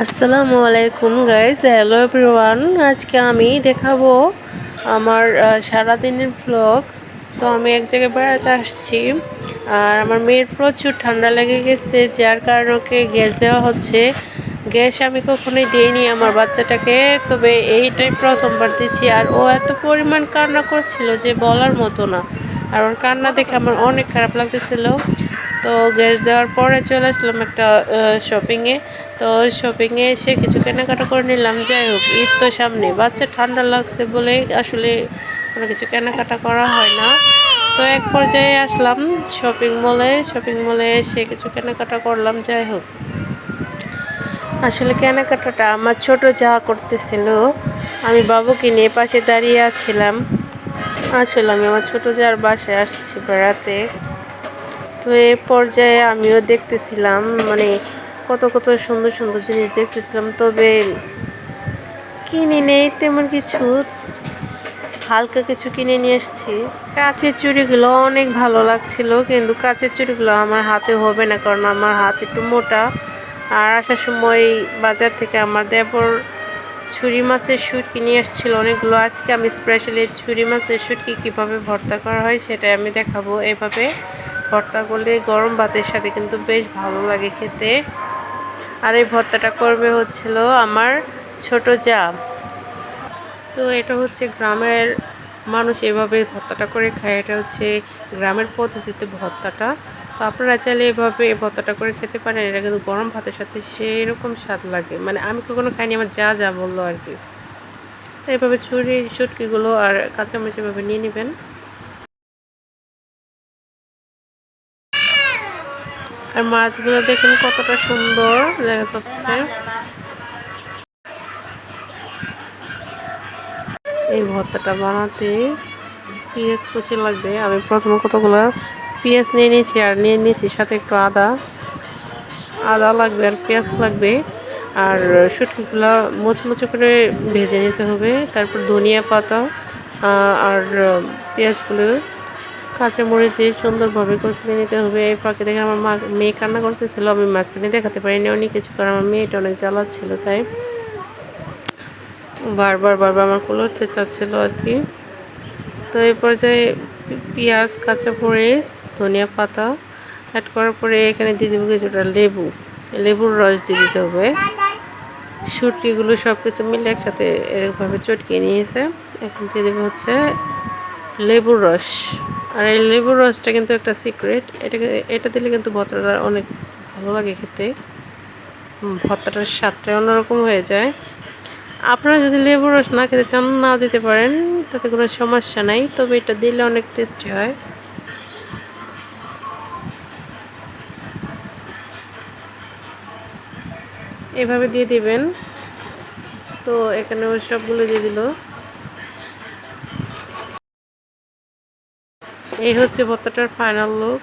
আসসালামু আলাইকুম guys, hello everyone. আজকে আমি দেখাবো আমার সারাদিনের ভ্লগ। তো আমি এক জায়গায় বেড়াতে আসছি, আর আমার মেয়ের প্রচুর ঠান্ডা লেগে গেছে, যার কারণে ওকে গ্যাস দেওয়া হচ্ছে। গ্যাস আমি কখনোই দিইনি আমার বাচ্চাটাকে, তবে এইটাই প্রথমবার দিচ্ছি। আর ও এত পরিমাণ কান্না করছিল যে বলার মতো না, আর ওর কান্না দেখে আমার অনেক খারাপ লাগতেছিল। তো গ্যাস দেওয়ার পরে চলে আসলাম একটা শপিংয়ে। তো শপিংয়ে এসে কিছু কেনাকাটা করে নিলাম। যাই হোক, ঈদ তো সামনে, বাচ্চা ঠান্ডা লাগছে বলে আসলে কোনো কিছু কেনাকাটা করা হয় না। তো এক পর্যায়ে আসলাম শপিং মলে এসে কিছু কেনাকাটা করলাম। যাই হোক, আসলে কেনাকাটাটা আমার ছোট যা করতেছিল, আমি বাবুকে নিয়ে পাশে দাঁড়িয়ে আছিলাম। আসলে আমি আমার ছোট যার বাসায় আসছি বেড়াতে। তো এই পর্যায়ে আমিও দেখতেছিলাম, মানে কত কত সুন্দর সুন্দর জিনিস দেখতেছিলাম, তবে কিনে নেই তেমন কিছু, হালকা কিছু কিনে নিয়ে এসেছি। কাচের চুড়িগুলো অনেক ভালো লাগছিল, কিন্তু কাচের চুড়িগুলো আমার হাতে হবে না, কারণ আমার হাত একটু মোটা। আর আসার সময় বাজার থেকে আমার দেবর ছুরি মাছের শুটকি নিয়ে এসেছিল অনেকগুলো। আজকে আমি স্পেশালি ছুরি মাছের শুটকি কীভাবে ভর্তা করা হয় সেটাই আমি দেখাবো। এভাবে ভর্তা করলে গরম ভাতের সাথে কিন্তু বেশ ভালো লাগে খেতে। আর এই ভর্তাটা করবে হচ্ছিল আমার ছোট যা। তো এটা হচ্ছে গ্রামের মানুষ এভাবে ভর্তাটা করে খায়, এটা হচ্ছে গ্রামের পদ্ধতিতে ভর্তাটা। তো আপনারা চাইলে এভাবে এই ভর্তাটা করে খেতে পারেন। এটা কিন্তু গরম ভাতের সাথে সেই রকম স্বাদ লাগে, মানে আমি কখনো খাইনি, আমার যা যা বললো আর কি। তো এভাবে ছুরি শুটকিগুলো আর কাঁচামরিচ এভাবে নিয়ে নেবেন। আর মাছগুলো দেখেন কতটা সুন্দর দেখা যাচ্ছে। এই ভর্তাটা বানাতে পেঁয়াজ কুচি লাগবে। আমি প্রথমে কতগুলো পেঁয়াজ নিয়ে নিয়েছি, আর নিয়ে নিয়েছি সাথে একটু আদা লাগবে, আর পেঁয়াজ লাগবে। আর শুটকিগুলো মুচমুচে করে ভেজে নিতে হবে। তারপর ধনিয়া পাতা আর পেঁয়াজগুলো কাঁচামরিচ দিয়ে সুন্দরভাবে কষলে নিতে হবে। এই ফাঁকে দেখে আমার মেয়ে কান্না করতেছিল, আমি মাঝখানে দেখাতে পারিনি অনেক কিছু, কারণ আমার মেয়েটা অনেক জ্বালাচ্ছিল, তাই বারবার আমার কুলোতে চাচ্ছিল আর কি। তো এই পর্যায়ে পেঁয়াজ, কাঁচামরিচ, ধনিয়া পাতা অ্যাড করার পরে এখানে দিয়ে দেবো কিছুটা লেবুর রস দিয়ে দিতে হবে। শুটকিগুলো সব কিছু মিলে একসাথে এরকমভাবে চটকিয়ে নিয়েছে। এখন দিয়ে দেবো হচ্ছে লেবুর রস। আর এই লেবুর রসটা কিন্তু একটা সিক্রেট, এটা দিলে কিন্তু ভর্তাটা অনেক ভালো লাগে খেতে। ভর্তাটার স্বাদটা অন্যরকম হয়ে যায়। আপনারা যদি লেবুর রস না খেতে চান, নাও দিতে পারেন, তাতে কোনো সমস্যা নাই, তবে এটা দিলে অনেক টেস্টি হয়। এভাবে দিয়ে দিবেন। তো এখানে ওই সবগুলো দিয়ে দিল। এই হচ্ছে ভর্তাটার ফাইনাল লুক।